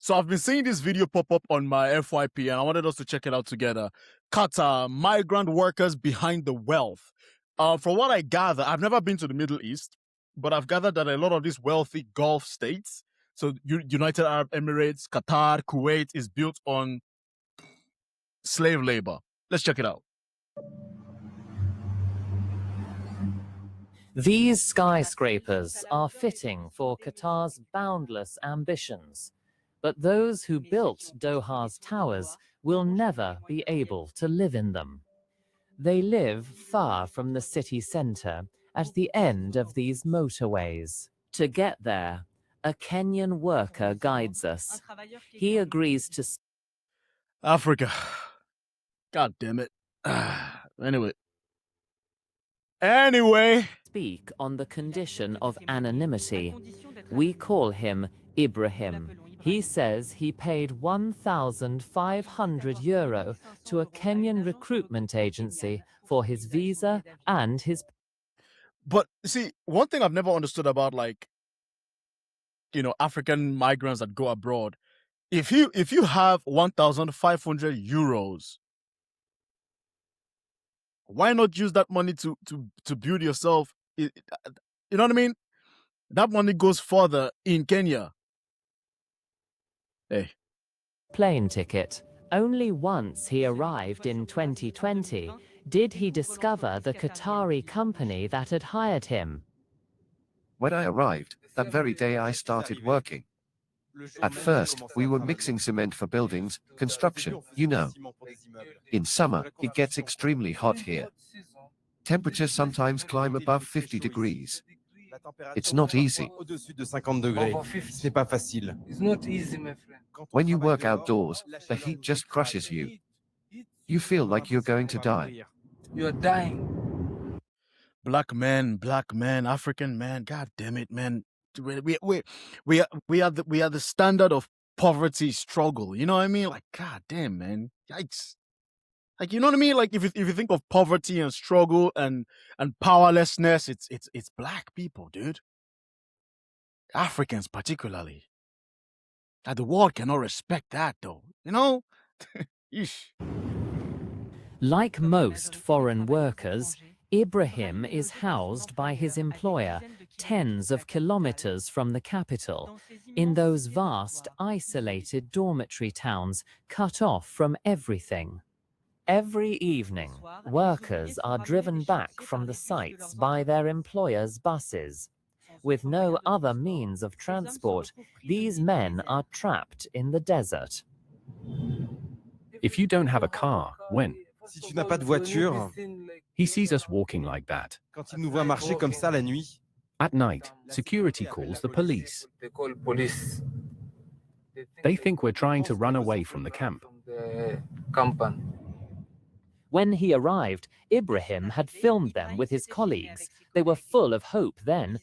So I've been seeing this video pop up on my FYP, and I wanted us to check it out together. Qatar, migrant workers behind the wealth. From what I gather, I've never been to the Middle East, but I've gathered that a lot of these wealthy Gulf states, so United Arab Emirates, Qatar, Kuwait, is built on slave labor. Let's check it out. These skyscrapers are fitting for Qatar's boundless ambitions, but those who built Doha's towers will never be able to live in them. They live far from the city centre at the end of these motorways. To get there, a Kenyan worker guides us. He agrees to Africa. God damn it. Anyway. Speak on the condition of anonymity. We call him Ibrahim. He says he paid €1,500 to a Kenyan recruitment agency for his visa and his... But see, one thing I've never understood about, African migrants that go abroad, if you have €1,500, why not use that money to build yourself? You know what I mean? That money goes further in Kenya. Hey. Plane ticket. Only once he arrived in 2020 did he discover the Qatari company that had hired him. When I arrived, that very day I started working. At first, we were mixing cement for buildings, construction, you know. In summer, it gets extremely hot here. Temperatures sometimes climb above 50 degrees. It's not easy. When you work outdoors, the heat just crushes you. You feel like you're going to die. You're dying. Black men, African man, God damn it, man. We are the standard of poverty struggle. You know what I mean? Like, God damn, man. Yikes. Like, you know what I mean? Like, if you think of poverty and struggle and powerlessness, it's black people, dude. Africans particularly. Like, the world cannot respect that, though. You know? Like most foreign workers, Ibrahim is housed by his employer tens of kilometers from the capital, in those vast, isolated dormitory towns cut off from everything. Every evening, workers are driven back from the sites by their employers' buses. With no other means of transport, these men are trapped in the desert. If you don't have a car, when? Si tu n'as pas de voiture, he sees us walking like that. Quand il nous voit marcher comme ça la nuit. At night, security calls the police. They think we're trying to run away from the camp. When he arrived, Ibrahim had filmed them with his colleagues. They were full of hope then.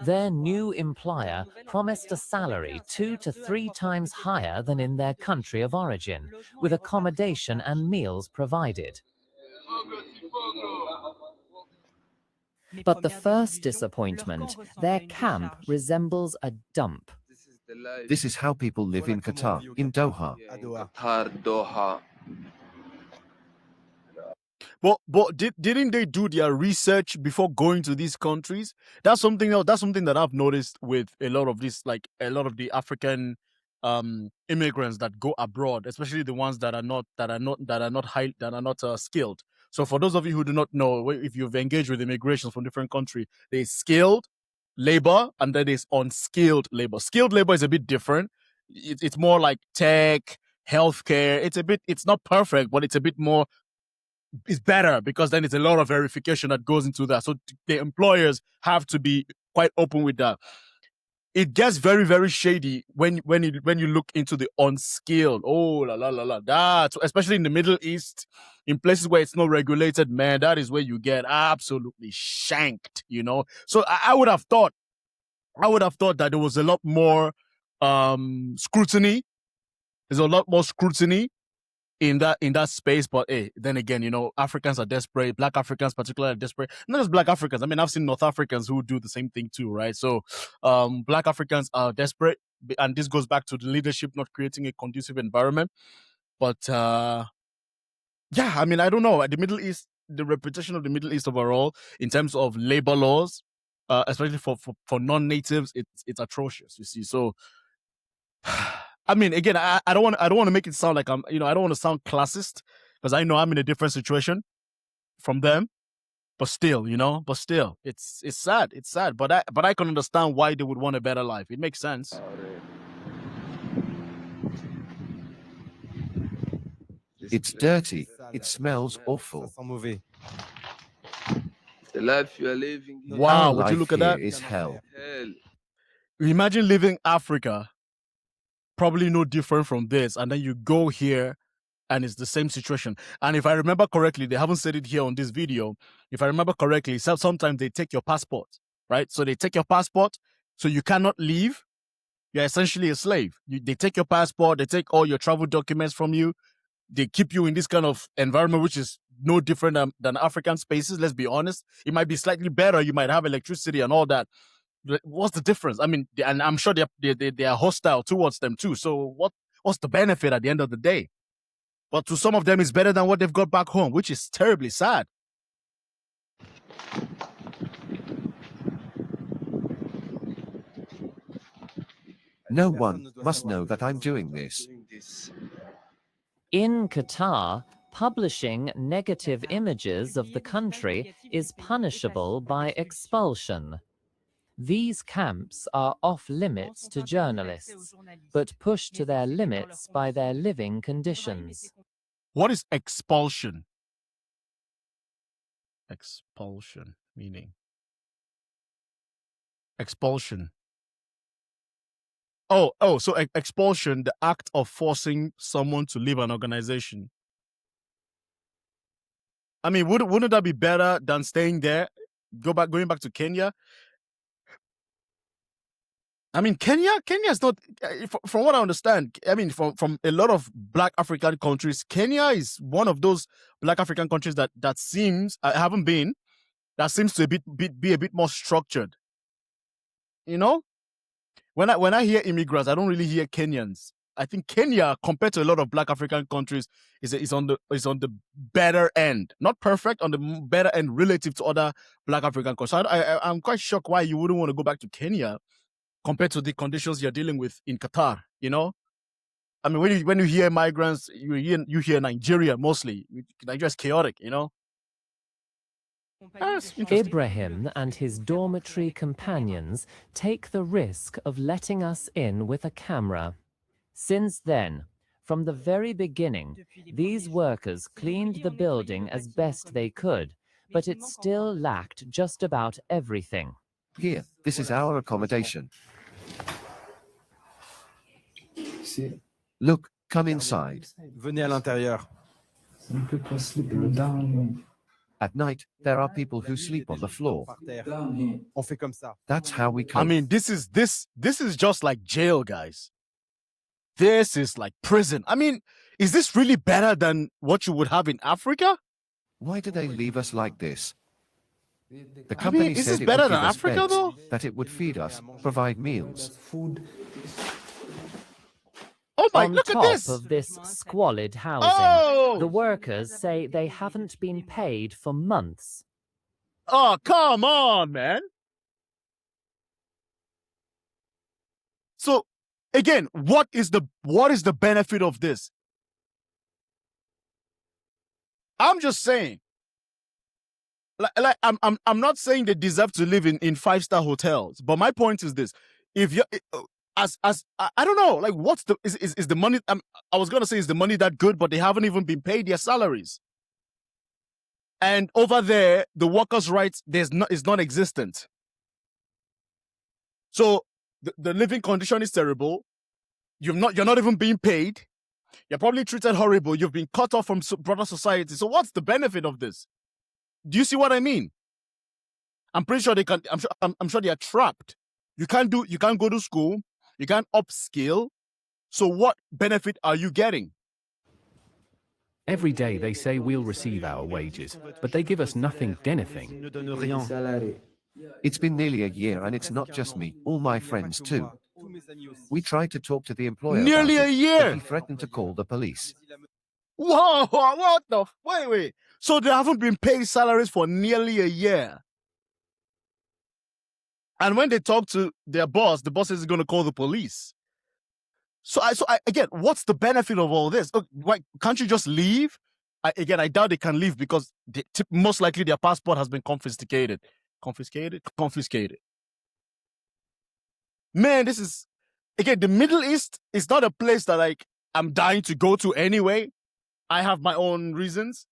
Their new employer promised a salary 2 to 3 times higher than in their country of origin, with accommodation and meals provided. But the first disappointment, their camp resembles a dump. This is how people live in Qatar, in Doha. But didn't they do their research before going to these countries? That's something else. That's something that I've noticed with a lot of this, like a lot of the African immigrants that go abroad, especially the ones that are not skilled. So for those of you who do not know, if you've engaged with immigration from different countries, there's skilled labor and then there's unskilled labor. Skilled labor is a bit different. It's more like tech, healthcare. It's not perfect, but it's a bit more. It's better because then it's a lot of verification that goes into that. So the employers have to be quite open with that. It gets very, very shady when you look into the unskilled. Oh la la la la. That, especially in the Middle East, in places where it's not regulated, man, that is where you get absolutely shanked. You know. So I would have thought that there was a lot more scrutiny. There's a lot more scrutiny in that space. But hey, then again, Africans are desperate. Black Africans particularly are desperate. Not just Black Africans. I mean, I've seen North Africans who do the same thing too, right? So Black Africans are desperate, and this goes back to the leadership not creating a conducive environment. But yeah, I mean, I don't know. The Middle East, the reputation of the Middle East overall in terms of labor laws, especially for non-natives, it's atrocious, you see. So I mean, again, I don't want to make it sound like I don't want to sound classist, because I know I'm in a different situation from them. But still, it's sad. It's sad. But I can understand why they would want a better life. It makes sense. It's dirty. It smells awful. Ça sent mauvais. The life you are living here, Wow, Our would you life look at here that? is hell. hell. Imagine living Africa, probably no different from this, and then you go here and it's the same situation. And if I remember correctly, they haven't said it here on this video. If I remember correctly, sometimes they take your passport, right? So they take your passport, so you cannot leave. You're essentially a slave. They take your passport, they take all your travel documents from you. They keep you in this kind of environment, which is no different than African spaces. Let's be honest. It might be slightly better. You might have electricity and all that. What's the difference? I mean, and I'm sure they are hostile towards them too. So what's the benefit at the end of the day? But to some of them, it's better than what they've got back home, which is terribly sad. No one must know that I'm doing this. In Qatar, publishing negative images of the country is punishable by expulsion. These camps are off limits to journalists, but pushed to their limits by their living conditions. What is expulsion? Expulsion, meaning? Expulsion. So expulsion, the act of forcing someone to leave an organization. I mean, wouldn't that be better than staying there? Going back to Kenya? I mean, Kenya is not, from what I understand, I mean, from a lot of Black African countries, Kenya is one of those Black African countries that seems, I haven't been, that seems to be a bit more structured. When I hear immigrants, I don't really hear Kenyans. I think Kenya, compared to a lot of Black African countries, is on the better end. Not perfect, on the better end relative to other Black African countries. So I'm quite shocked why you wouldn't want to go back to Kenya compared to the conditions you're dealing with in Qatar. I mean, when you hear migrants, you hear Nigeria mostly. Nigeria's chaotic. Ibrahim and his dormitory companions take the risk of letting us in with a camera. Since then, from the very beginning, these workers cleaned the building as best they could, but it still lacked just about everything. Here, this is our accommodation. Look, come inside. Venez à l'intérieur. At night, there are people who sleep on the floor. Par terre. On fait comme ça. That's how we cope. I mean, this is just like jail, guys. This is like prison. I mean, is this really better than what you would have in Africa? Why do they leave us like this? The company is said this it better would give than us Africa, beds, though? that it would feed us, provide meals. Oh my, On look at top this. of this squalid housing, Oh! the workers say they haven't been paid for months. Oh, come on, man. So, again, what is the benefit of this? I'm just saying. Like I'm not saying they deserve to live in 5-star hotels, but my point is this: if you I don't know, like what's the is the money? I was gonna say, is the money that good? But they haven't even been paid their salaries. And over there, the workers' rights is non-existent. So the living condition is terrible. You're not even being paid. You're probably treated horrible. You've been cut off from broader society. So what's the benefit of this? Do you see what I mean? I'm pretty sure they can. I'm sure they are trapped. You can't go to school. You can't upskill. So what benefit are you getting? Every day they say we'll receive our wages, but they give us nothing, anything. Ne donne rien. It's been nearly a year and it's not just me, all my friends too. We tried to talk to the employer Nearly about a it, year. but he threatened to call the police. Whoa, what the? Wait. So they haven't been paid salaries for nearly a year. And when they talk to their boss, the boss is going to call the police. So again, what's the benefit of all this? Why can't you just leave? I doubt they can leave because most likely their passport has been confiscated. Confiscated. Man, this is, again, the Middle East is not a place that I'm dying to go to anyway. I have my own reasons.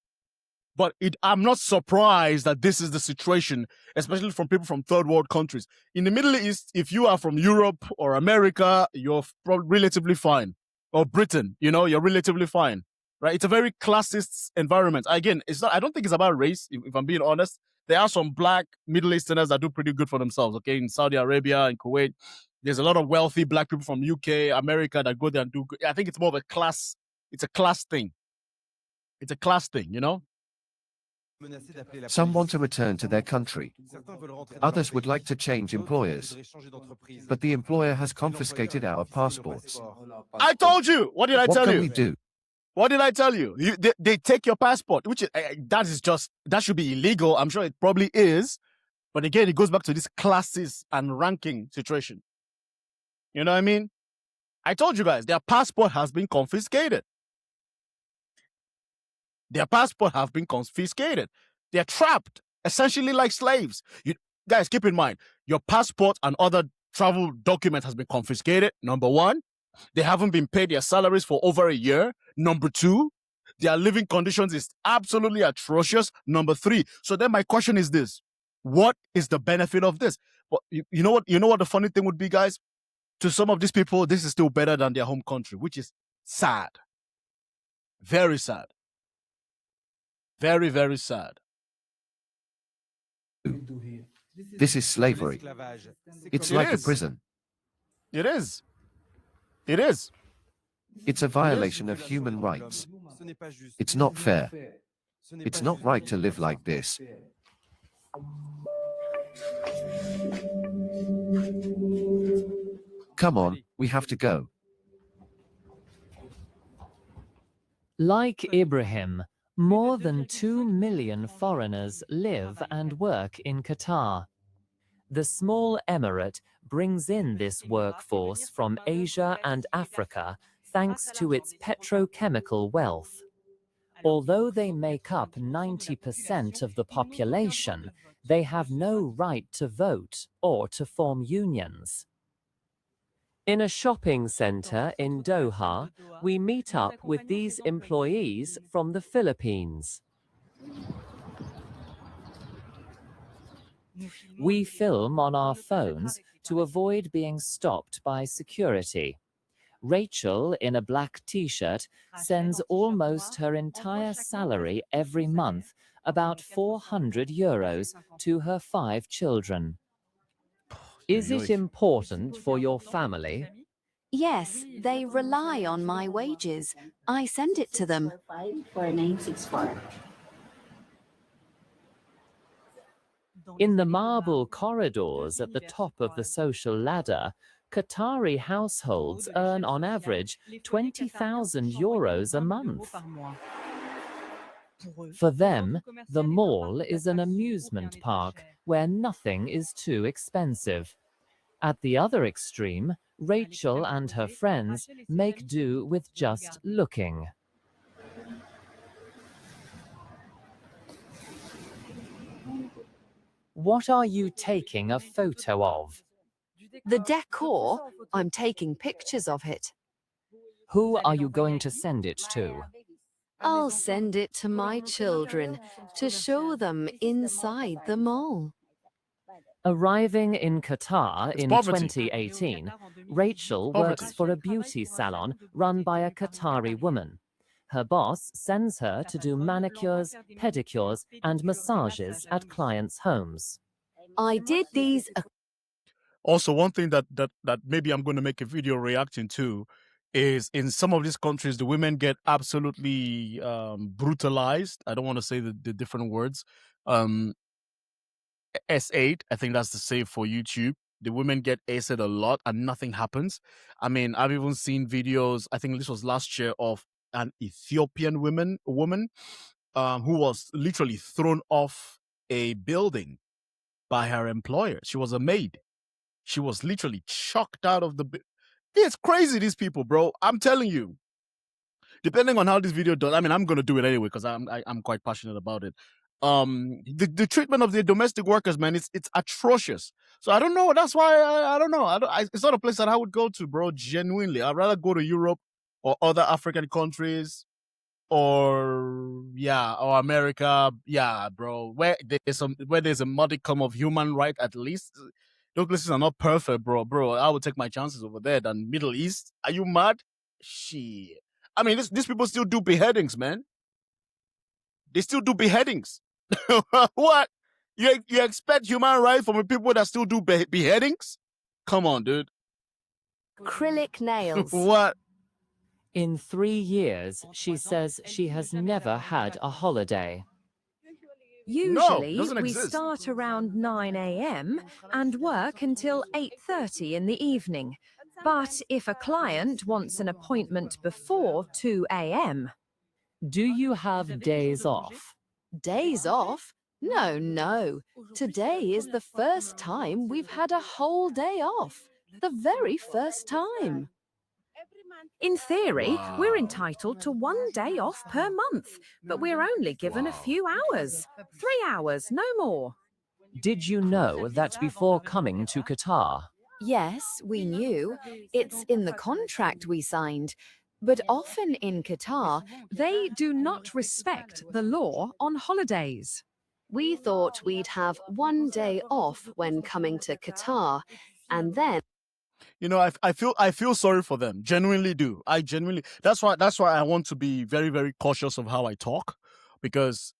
But I'm not surprised that this is the situation, especially from people from third world countries. In the Middle East, if you are from Europe or America, you're relatively fine. Or Britain, you're relatively fine, right? It's a very classist environment. Again, I don't think it's about race, if I'm being honest. There are some black Middle Easterners that do pretty good for themselves, okay? In Saudi Arabia and Kuwait, there's a lot of wealthy black people from UK, America that go there and do good. I think it's more of a class thing. It's a class thing, Some want to return to their country. Others would like to change employers. But the employer has confiscated our passports. I told you! What did I tell you? What can we do? What did I tell you? They take your passport, which that should be illegal. I'm sure it probably is. But again, it goes back to this classes and ranking situation. You know what I mean? I told you guys, their passport has been confiscated. Their passport have been confiscated. They're trapped, essentially like slaves. You guys, keep in mind, your passport and other travel documents has been confiscated. Number one, they haven't been paid their salaries for over a year. Number two, their living conditions is absolutely atrocious. Number three. So then my question is this: what is the benefit of this? Well, you know what the funny thing would be, guys? To some of these people, this is still better than their home country, which is sad. Very sad. Very, very sad. This is slavery. It's like a prison. It is. It is. It's a violation of human rights. It's not fair. It's not right to live like this. Come on, we have to go. Like Ibrahim, more than 2 million foreigners live and work in Qatar. The small emirate brings in this workforce from Asia and Africa thanks to its petrochemical wealth. Although they make up 90% of the population, they have no right to vote or to form unions. In a shopping center in Doha, we meet up with these employees from the Philippines. We film on our phones to avoid being stopped by security. Rachel, in a black t-shirt, sends almost her entire salary every month, about 400 euros, to her 5 children. Is it important for your family? Yes, they rely on my wages. I send it to them. In the marble corridors at the top of the social ladder, Qatari households earn on average 20,000 euros a month. For them, the mall is an amusement park where nothing is too expensive. At the other extreme, Rachel and her friends make do with just looking. What are you taking a photo of? The decor, I'm taking pictures of it. Who are you going to send it to? I'll send it to my children to show them inside the mall. Arriving in Qatar in poverty. 2018, Rachel works for a beauty salon run by a Qatari woman. Her boss sends her to do manicures, pedicures, and massages at clients' homes. I did these. Also, one thing that maybe I'm going to make a video reacting to is in some of these countries, the women get absolutely brutalized. I don't want to say the different words. S8, I think that's the same for YouTube. The women get aced a lot and nothing happens. I mean, I've even seen videos, I think this was last year, of an Ethiopian woman who was literally thrown off a building by her employer. She was a maid. She was literally chucked out of the It's crazy, these people, bro. I'm telling you. Depending on how this video does, I mean, I'm gonna do it anyway because I'm quite passionate about it. The treatment of the domestic workers, man, it's atrocious. So I don't know. That's why I don't know. It's not a place that I would go to, bro. Genuinely, I'd rather go to Europe or other African countries, or America. Yeah, bro. Where there's a modicum of human right, at least. Those places are not perfect, bro. I would take my chances over there than Middle East. Are you mad? Shit. I mean, these people still do beheadings, man. They still do beheadings. What? You expect human rights from people that still do beheadings? Come on, dude. Acrylic nails. What? In 3 years, she says she has never had a holiday. Usually, doesn't we exist. start around 9 a.m. and work until 8:30 in the evening. But if a client wants an appointment before 2 a.m., Do you have days off? Days off? No. Today is the first time we've had a whole day off. The very first time. in theory, we're Wow. entitled to 1 day off per month, but we're only given a Wow. few hours. 3 hours, no more. Did you know that before coming to Qatar, Yes, we knew. It's in the contract we signed. But often in Qatar, They do not respect the law on holidays. we thought we'd have 1 day off when coming to Qatar, and then You know, I feel sorry for them. Genuinely do. I genuinely. That's why I want to be very, very cautious of how I talk, because,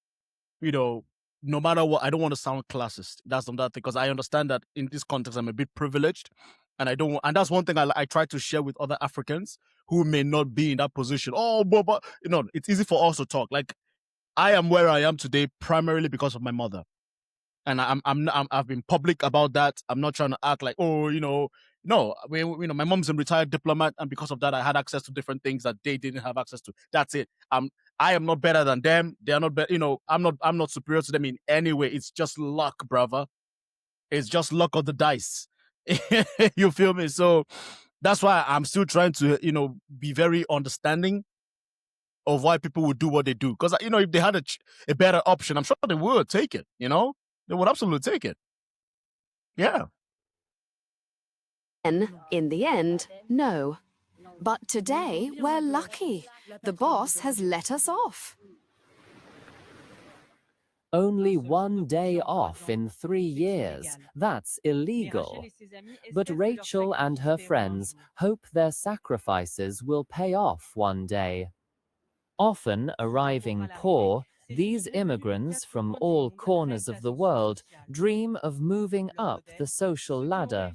you know, no matter what, I don't want to sound classist. That's another thing, because I understand that in this context I'm a bit privileged, and I don't. And that's one thing I try to share with other Africans who may not be in that position. Oh, but you know, it's easy for us to talk. Like, I am where I am today primarily because of my mother, and I've been public about that. I'm not trying to act like, oh, you know, no. I mean, you know, my mom's a retired diplomat, and because of that, I had access to different things that they didn't have access to. That's it. I am not better than them. They are not better. You know, I'm not superior to them in any way. It's just luck, brother. It's just luck of the dice. You feel me? So that's why I'm still trying to, you know, be very understanding of why people would do what they do. Because, you know, if they had a better option, I'm sure they would take it. You know, they would absolutely take it. Yeah. in the end, no. But today, we're lucky. The boss has let us off. only 1 day off in 3 years? That's illegal. But Rachel and her friends hope their sacrifices will pay off one day. Often arriving poor, these immigrants from all corners of the world dream of moving up the social ladder.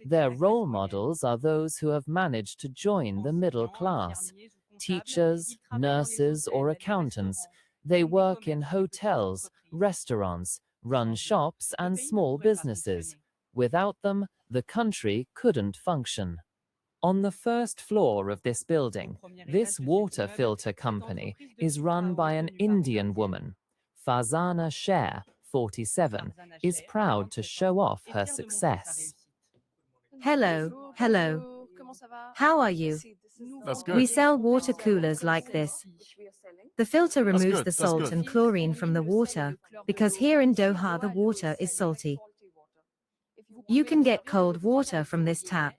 Their role models are those who have managed to join the middle class. Teachers, nurses, or accountants. They work in hotels, restaurants, run shops and small businesses. Without them, the country couldn't function. On the first floor of this building, this water filter company is run by an Indian woman. Farzana Sher, 47, is proud to show off her success. Hello. How are you? That's good. We sell water coolers like this. The filter removes good, the that's salt good. and chlorine from the water, because here in Doha the water is salty. You can get cold water from this tap.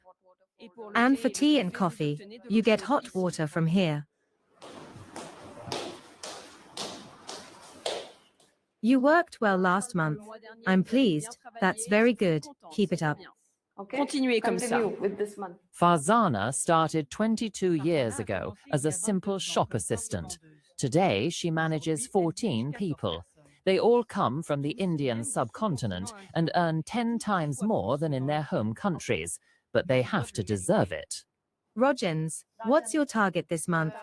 And for tea and coffee, you get hot water from here. You worked well last month. I'm pleased. That's very good. Keep it up. Continuez comme ça. Farzana started 22 years ago as a simple shop assistant. Today, she manages 14 people. They all come from the Indian subcontinent and earn 10 times more than in their home countries, but they have to deserve it. Rogens, what's your target this month?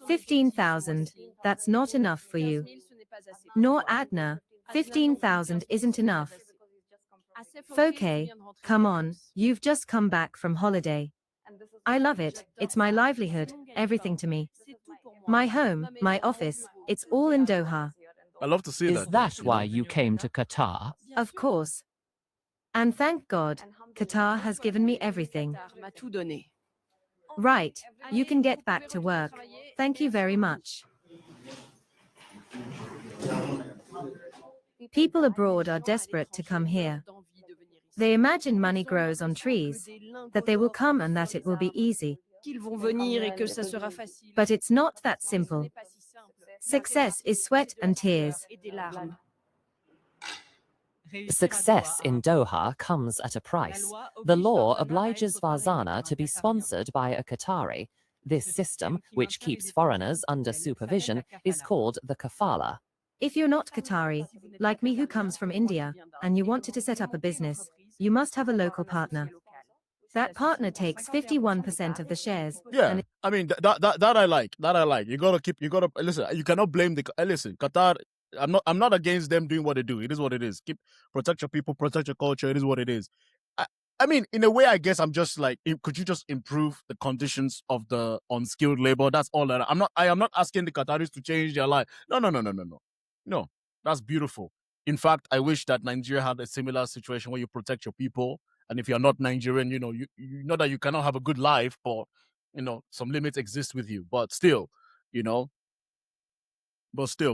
15,000. That's not enough for you. Nor Adna, 15,000 isn't enough. Foke, come on, you've just come back from holiday. I love it, it's my livelihood, everything to me. My home, my office, it's all in Doha. I love to see Is that. that why you came to Qatar? Of course. And thank God, Qatar has given me everything. Right, you can get back to work. Thank you very much. People abroad are desperate to come here. They imagine money grows on trees, that they will come and that it will be easy. But it's not that simple. Success is sweat and tears. Success in Doha comes at a price. The law obliges Farzana to be sponsored by a Qatari. This system, which keeps foreigners under supervision, is called the Kafala. If you're not Qatari, like me who comes from India, and you wanted to set up a business, you must have a local partner. That partner takes 51% of the shares. Yeah, And I mean that I like. That I like. You gotta listen. You cannot blame the listen. Qatar. I'm not against them doing what they do. It is what it is. Protect your people, protect your culture. It is what it is. I mean, in a way, I guess I'm just like, could you just improve the conditions of the unskilled labor? That's all that I am not asking the Qataris to change their life. No, that's beautiful. In fact, I wish that Nigeria had a similar situation where you protect your people. And if you're not Nigerian, you know that you cannot have a good life, but some limits exist with you. But still,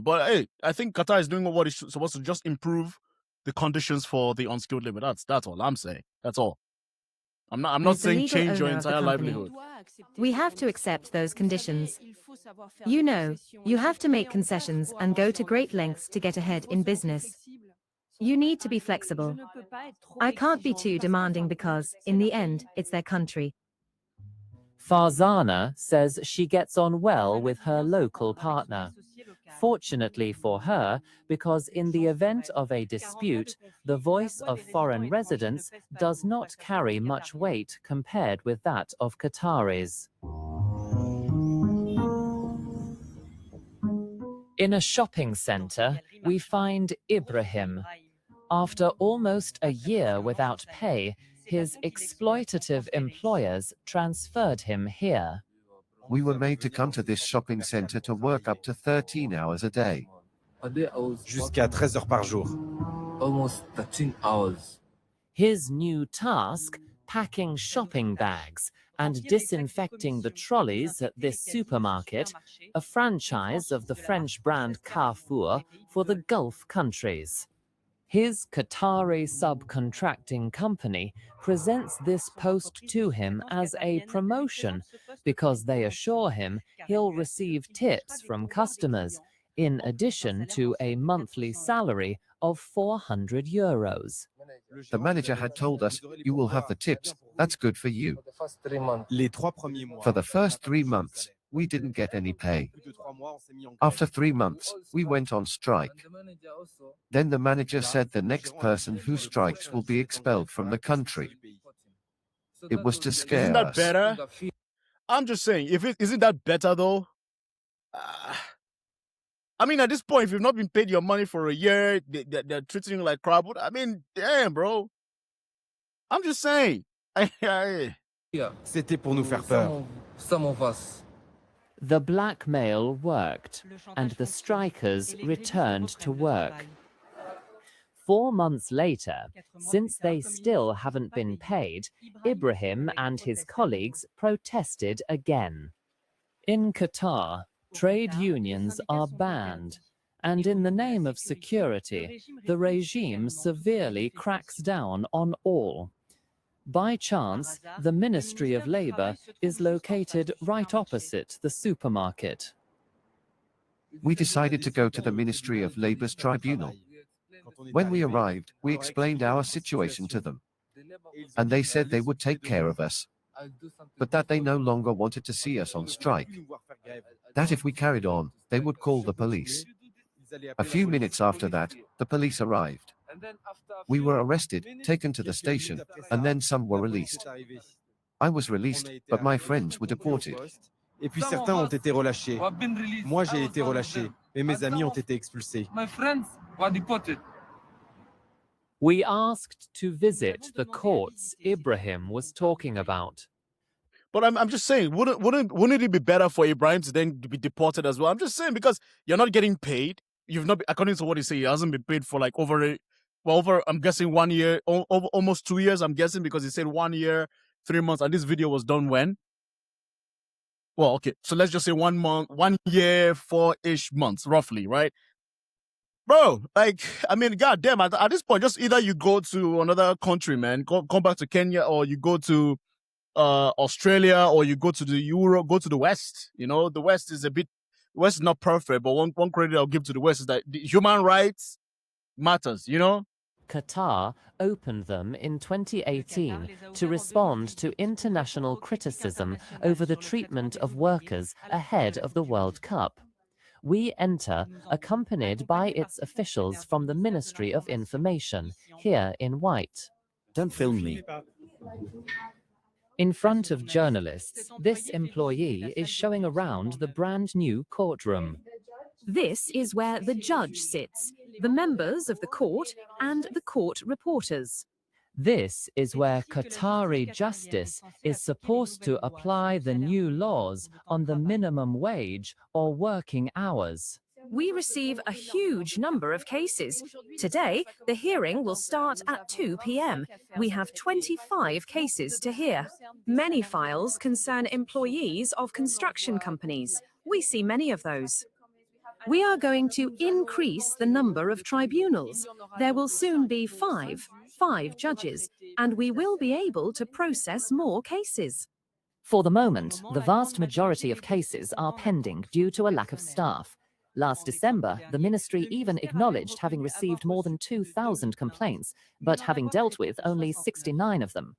but hey, I think Qatar is doing what it's supposed to, just improve the conditions for the unskilled labor. That's all I'm saying. That's all. I'm not as the saying legal change your owner of the entire company, livelihood. we have to accept those conditions. You know, you have to make concessions and go to great lengths to get ahead in business. You need to be flexible. I can't be too demanding because, in the end, it's their country. Farzana says she gets on well with her local partner. Fortunately for her, because in the event of a dispute, the voice of foreign residents does not carry much weight compared with that of Qataris. In a shopping center, we find Ibrahim. After almost a year without pay, his exploitative employers transferred him here. We were made to come to this shopping center to work up to 13 hours a day. Jusqu'à 13 heures par jour. Almost 13 hours. His new task, packing shopping bags and disinfecting the trolleys at this supermarket, a franchise of the French brand Carrefour for the Gulf countries. His Qatari subcontracting company presents this post to him as a promotion because they assure him he'll receive tips from customers, in addition to a monthly salary of €400. The manager had told us, you will have the tips, that's good for you. For the first 3 months, we didn't get any pay. After 3 months, we went on strike. Then the manager said the next person who strikes will be expelled from the country. It was to scare Isn't that us. better? I'm just saying, isn't that better though? I mean, at this point, if you've not been paid your money for a year, they're treating you like crap. I mean, damn, bro. I'm just saying. C'était pour nous faire peur. Some of us. The blackmail worked, and the strikers returned to work. 4 months later, since they still haven't been paid, Ibrahim and his colleagues protested again. In Qatar, trade unions are banned, and in the name of security, the regime severely cracks down on all. By chance, the Ministry of Labour is located right opposite the supermarket. We decided to go to the Ministry of Labour's tribunal. When we arrived, we explained our situation to them. And they said they would take care of us. But that they no longer wanted to see us on strike. That if we carried on, they would call the police. A few minutes after that, the police arrived. We were arrested, taken to the station, and then some were released. I was released, but my friends were deported. Et puis certains ont été relâchés. Moi, j'ai été relâché, et mes amis ont été expulsés. My friends were deported. We asked to visit the courts Ibrahim was talking about. But I'm just saying, wouldn't it be better for Ibrahim to then be deported as well? I'm just saying, because you're not getting paid. You've not, according to what he said, he hasn't been paid for like over I'm guessing 1 year, over almost 2 years. I'm guessing, because he said 1 year, 3 months, and this video was done when? Well, okay, so let's just say 1 month, 1 year, 4-ish months, roughly, right? Bro, like, I mean, goddamn, at this point, just either you go to another country, man, come back to Kenya, or you go to Australia, or you go to the Europe, go to the West. You know, the West is West is not perfect, but one credit I'll give to the West is that the human rights matters, you know? Qatar opened them in 2018 to respond to international criticism over the treatment of workers ahead of the World Cup. We enter accompanied by its officials from the Ministry of Information, here in white. Don't film me. In front of journalists, this employee is showing around the brand new courtroom. This is where the judge sits, the members of the court, and the court reporters. This is where Qatari justice is supposed to apply the new laws on the minimum wage or working hours. We receive a huge number of cases. Today, the hearing will start at 2 p.m. We have 25 cases to hear. Many files concern employees of construction companies. We see many of those. We are going to increase the number of tribunals. There will soon be five judges, and we will be able to process more cases. For the moment, the vast majority of cases are pending due to a lack of staff. Last December, the ministry even acknowledged having received more than 2,000 complaints, but having dealt with only 69 of them.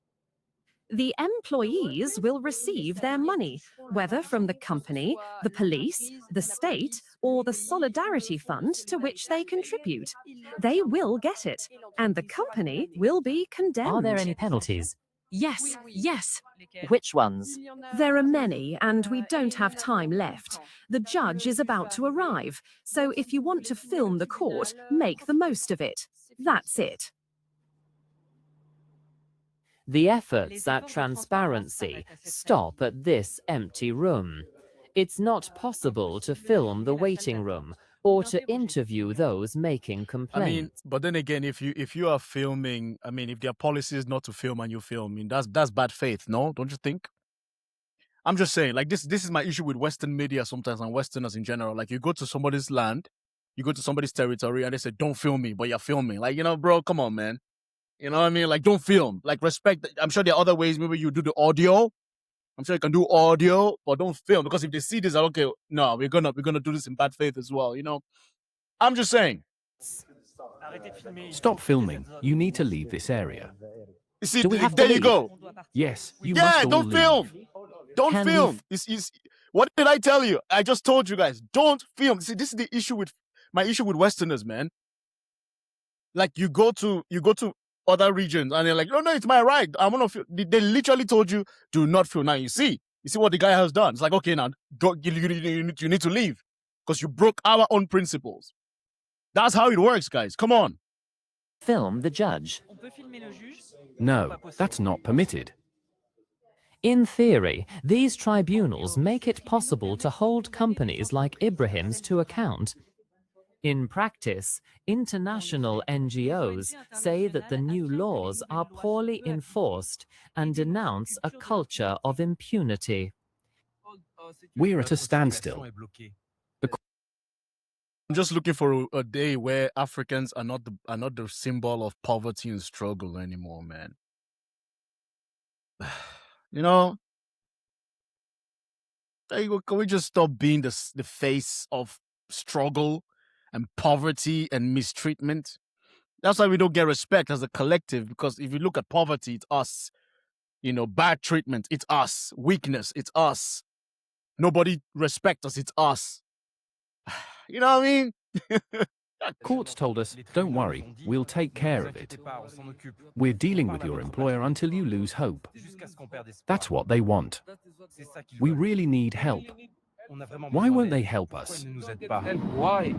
The employees will receive their money, whether from the company, the police, the state, or the Solidarity Fund to which they contribute. They will get it, and the company will be condemned. Are there any penalties? Yes, yes. Which ones? There are many, and we don't have time left. The judge is about to arrive, so if you want to film the court, make the most of it. That's it. The efforts at transparency stop at this empty room. It's not possible to film the waiting room or to interview those making complaints. I mean, but then again, if you are filming, I mean, if their policy is not to film and you film, I mean, that's bad faith, no? Don't you think? I'm just saying, like, this is my issue with Western media sometimes, and Westerners in general. Like, you go to somebody's land, you go to somebody's territory, and they say, don't film me, but you're filming. Like, you know, bro, come on, man. You know what I mean? Like, don't film. Like, respect. I'm sure there are other ways. Maybe you do the audio. I'm sure you can do audio, but don't film, because if they see this, okay, no, we're gonna do this in bad faith as well. You know, I'm just saying. Stop filming. You need to leave this area. You see, there you go. Yes, you must all don't leave. film. Don't film. What did I tell you? I just told you guys, don't film. See, this is the issue with my issue with Westerners, man. Like, you go to other regions and they're like, no, it's my right. I'm gonna film. They literally told you, do not film. Now you see what the guy has done. It's like, okay, now go, you need to leave because you broke our own principles. That's how it works, guys. Come on. Film the judge. No, that's not permitted. In theory, these tribunals make it possible to hold companies like Ibrahim's to account. In practice, international NGOs say that the new laws are poorly enforced and denounce a culture of impunity. We're at a standstill. I'm just looking for a day where Africans are not the symbol of poverty and struggle anymore, man. You know, can we just stop being the face of struggle and poverty and mistreatment? That's why we don't get respect as a collective, because if you look at poverty, it's us. You know, bad treatment, it's us. Weakness, it's us. Nobody respects us, it's us. You know what I mean? Courts told us, don't worry, we'll take care of it. We're dealing with your employer until you lose hope. That's what they want. We really need help. Why won't they help us? Why?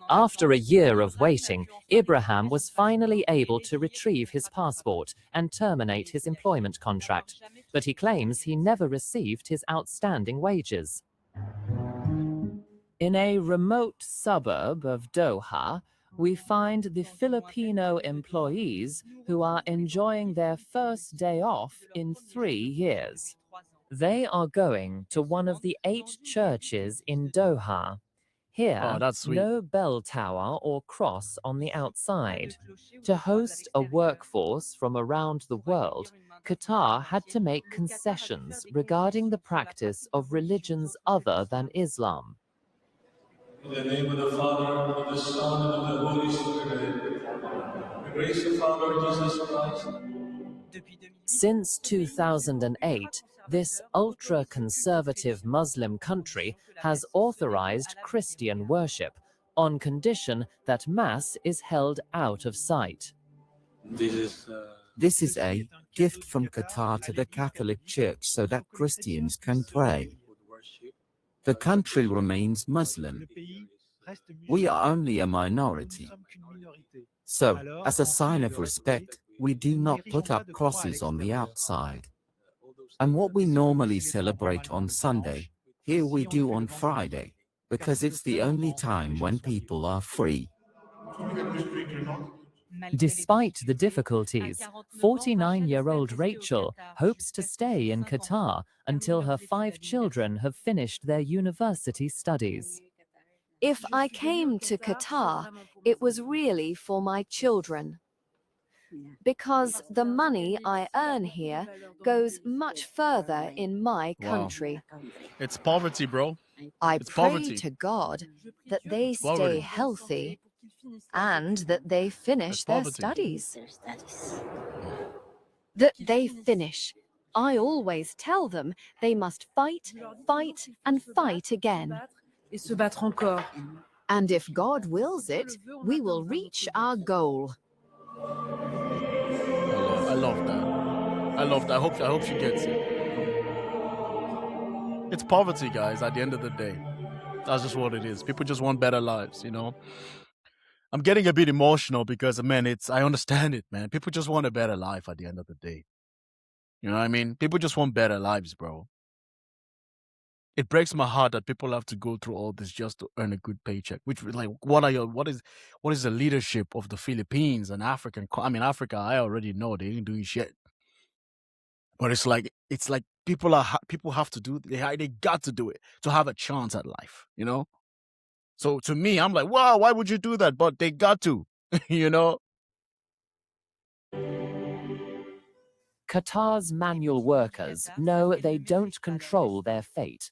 After a year of waiting, Ibrahim was finally able to retrieve his passport and terminate his employment contract, but he claims he never received his outstanding wages. In a remote suburb of Doha, we find the Filipino employees who are enjoying their first day off in 3 years. They are going to one of the 8 churches in Doha. Here, Oh, that's sweet. no bell tower or cross on the outside. To host a workforce from around the world, Qatar had to make concessions regarding the practice of religions other than Islam. In the name of the Father, of the Son, and of the Holy Spirit. The grace of our Lord Jesus Christ. Since 2008, this ultra-conservative Muslim country has authorized Christian worship on condition that Mass is held out of sight. This is a gift from Qatar to the Catholic Church so that Christians can pray. The country remains Muslim. We are only a minority. So, as a sign of respect, we do not put up crosses on the outside. And what we normally celebrate on Sunday, here we do on Friday, because it's the only time when people are free. Despite the difficulties, 49-year-old Rachel hopes to stay in Qatar until her 5 children have finished their university studies. If I came to Qatar, it was really for my children. Because the money I earn here goes much further in my country. It's poverty, bro. I It's pray poverty. to God that they stay Poverty. healthy and that they finish It's their poverty. studies. That they finish. I always tell them they must fight, fight, and fight again. And if God wills it, we will reach our goal. I love that. I love that. I hope she gets it. It's poverty, guys, at the end of the day. That's just what it is. People just want better lives, you know? I'm getting a bit emotional because, man, I understand it, man. People just want a better life at the end of the day. You know what I mean? People just want better lives, bro. It breaks my heart that people have to go through all this just to earn a good paycheck. Which, like, what is the leadership of the Philippines and African? I mean, Africa, I already know they ain't doing shit. But it's like people have to do. They got to do it to have a chance at life. You know. So to me, I'm like, wow, why would you do that? But they got to, you know. Qatar's manual workers know they don't control their fate.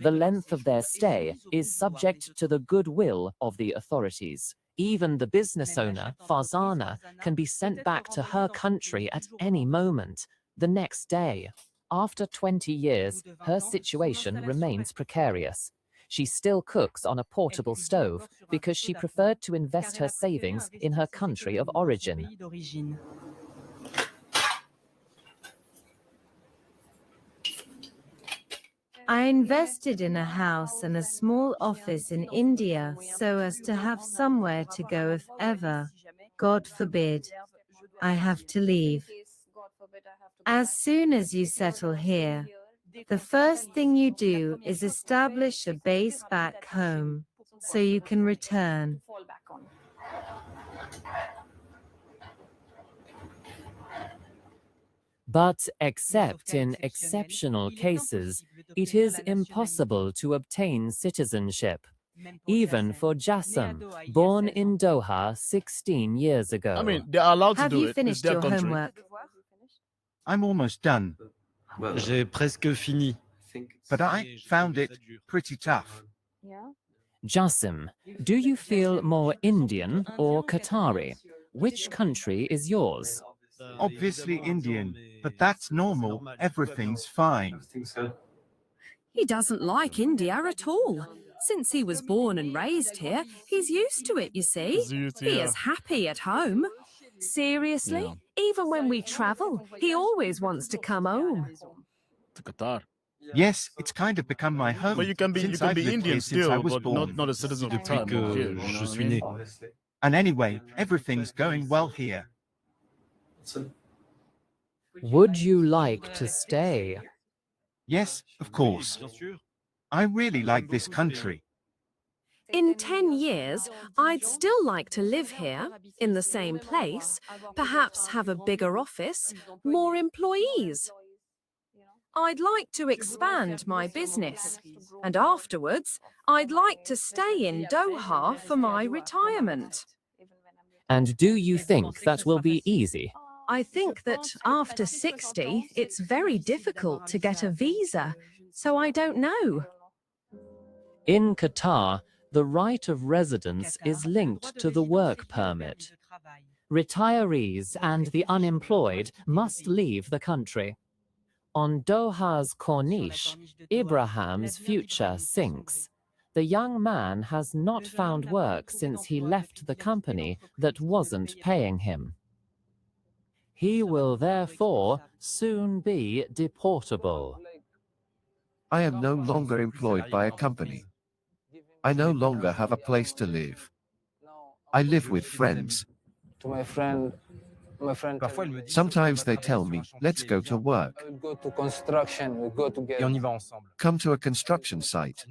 The length of their stay is subject to the goodwill of the authorities. Even the business owner, Farzana, can be sent back to her country at any moment, the next day. After 20 years, her situation remains precarious. She still cooks on a portable stove because she preferred to invest her savings in her country of origin. I invested in a house and a small office in India so as to have somewhere to go if ever, God forbid, I have to leave. As soon as you settle here, the first thing you do is establish a base back home so you can return. But except in exceptional cases, it is impossible to obtain citizenship. Even for Jassim, born in Doha 16 years ago. I mean, they're allowed to Have do you it. It's finished their your country. homework? I'm almost done, J'ai presque fini. But I found it pretty tough. Jassim, do you feel more Indian or Qatari? Which country is yours? Obviously Indian, but that's normal. Everything's fine. He doesn't like India at all. Since he was born and raised here, he's used to it, you see. He is happy at home. Seriously, even when we travel, he always wants to come home. To Qatar. Yes, it's kind of become my home. But you can be since I've lived Indian here since I still, was but born. not a citizen of Qatar. Je suis né. And anyway, everything's going well here. Would you like to stay? Yes, of course. I really like this country. In 10 years, I'd still like to live here, in the same place, perhaps have a bigger office, more employees. I'd like to expand my business, and afterwards, I'd like to stay in Doha for my retirement. And do you think that will be easy? I think that after 60, it's very difficult to get a visa, so I don't know. In Qatar, the right of residence is linked to the work permit. Retirees and the unemployed must leave the country. On Doha's Corniche, Ibrahim's future sinks. The young man has not found work since he left the company that wasn't paying him. He will therefore soon be deportable. I am no longer employed by a company. I no longer have a place to live. I live with friends. Sometimes they tell me, let's go to work. Go to construction, we go together. Et on y va ensemble. Come to a construction site.